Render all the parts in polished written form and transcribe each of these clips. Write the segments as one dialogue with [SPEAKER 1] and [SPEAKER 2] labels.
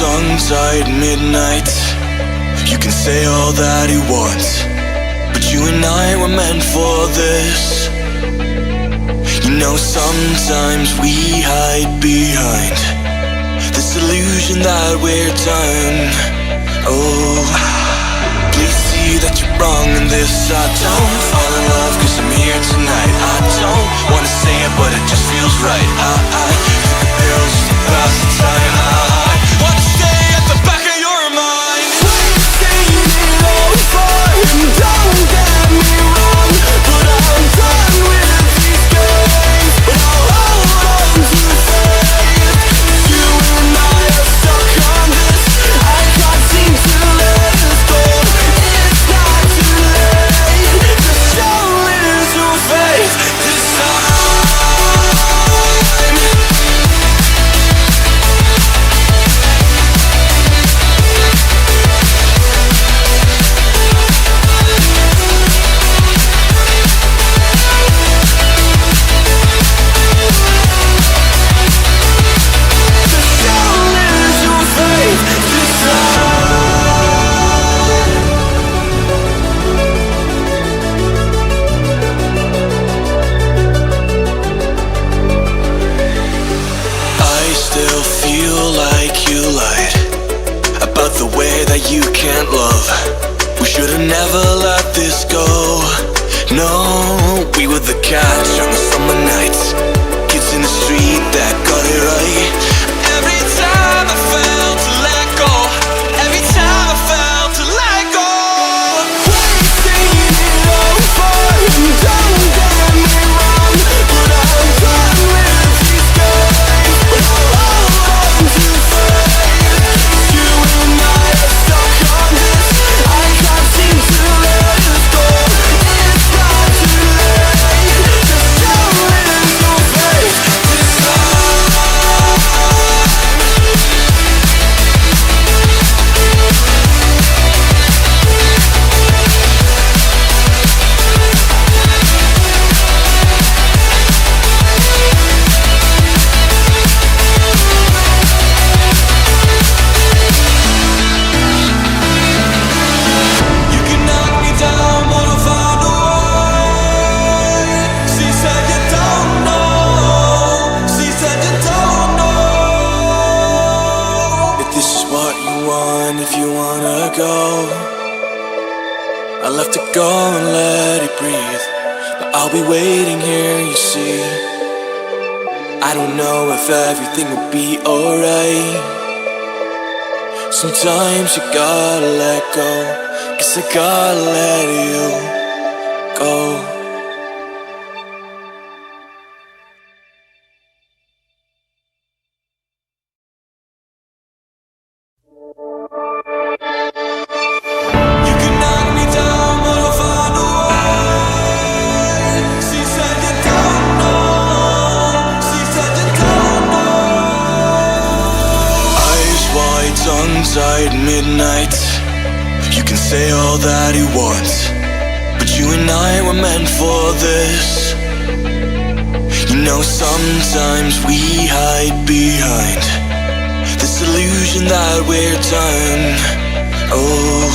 [SPEAKER 1] tongue-tied midnight. You can say all that you want, but you and I were meant for this. You know, sometimes we hide behind this illusion that we're done. Oh, please see that you're wrong in this. I don't fall in love 'cause I'm here tonight. I don't wanna say it, but it just feels right. I think the pills just to pass the time. I wanna stay at the back of your mind. Wasting it all for him, don't get me wrong, but I'm done with these games. But I'll hold on to faith. You and I are stuck on this. I can't seem to let us go. It's not too late. Just show little faith this time. You can't love. We should've never let this go. No, we were the catch on the summer nights, kids in the street that got it right. Every time I felt to let go, every time I felt to let go. Wasting it all for him, don't get me wrong, but I'm done with these games. But I'll hold on to faith. You and I are stuck on this. I can't seem to let us go. It's not too late. Just show little faith this time. You can knock me down, but I'll find a way. She said you don't know. She said you don't know. If this is what you want, if you wanna go, I'll have to go and let it breathe. But I'll be waiting here, you see. I don't know if everything will be alright. Sometimes you gotta let go, 'cause I gotta let you go. You can knock me down, but I'll find a way. She said you don't know. She said you don't know. Eyes wide, tongue-tied midnight. You can say all that you want, but you and I were meant for this. You know, sometimes we hide behind this illusion that we're done. Oh,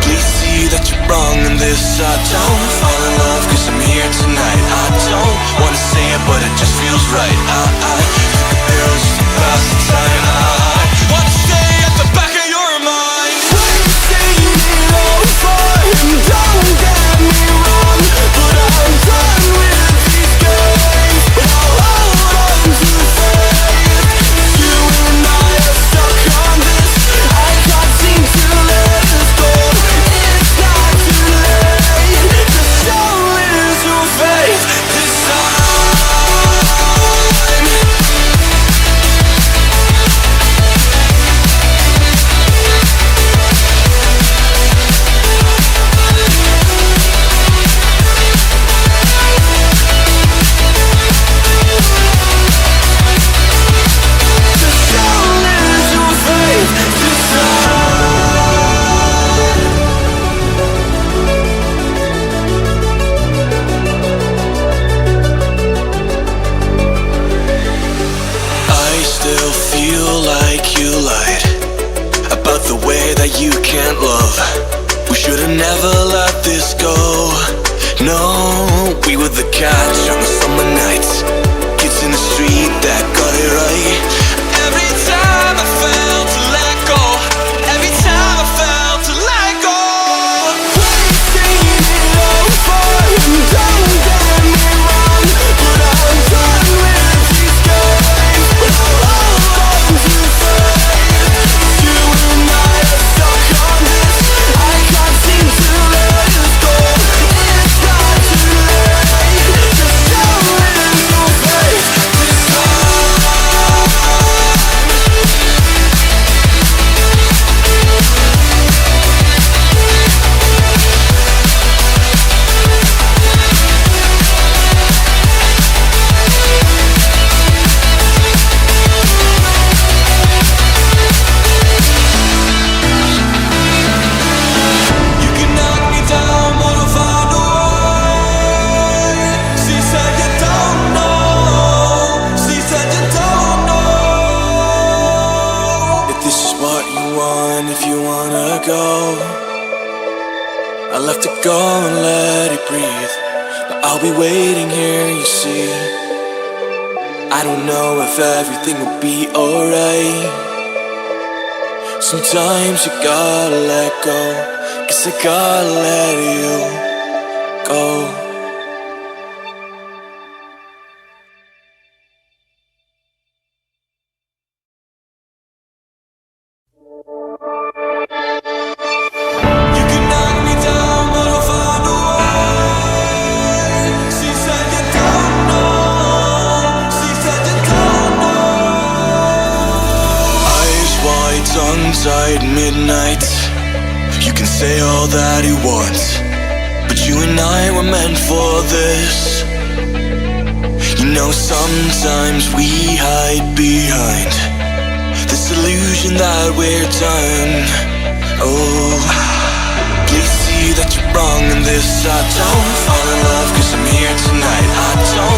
[SPEAKER 1] please see that you're wrong in this. I don't fall in love 'cause I'm here tonight. I don't wanna say it, but it just feels right. I think the pills just to pass the time. I wanna stay at the back of your mind. Wasting it all for him, don't get me wrong, but I'm done with these games. But I'll hold on to faith. You and I are stuck on this. I can't seem to let us go. It's not too late. Just show little faith this time. love. We should've never let this go. No, we were the catch on the summer nights, kids in the street that got it right. Every time I felt to let go, every time I felt to let go. We've seen it over, and don't get me wrong, but I'm done with these games. But I'll hold on to faith. You and I are stuck on this. I can't seem to let us go. It's not too late. Just show it no faith this time. You can knock me down, but I'll find a way. She said you don't know. She said you don't know. If this is what you want, if you wanna go, I'll have to go and let it breathe. But I'll be waiting here, you see. I don't know if everything will be alright. Sometimes you gotta let go, 'cause I gotta let you go. You can knock me down, but I'll find a way. She said you don't know. She said you don't know. Eyes wide, tongue-tied, midnight. You can say all that you want, but you and I were meant for this. You know, sometimes we hide behind this illusion that we're done. Oh, please see that you're wrong in this. I don't fall in love 'cause I'm here tonight. I don't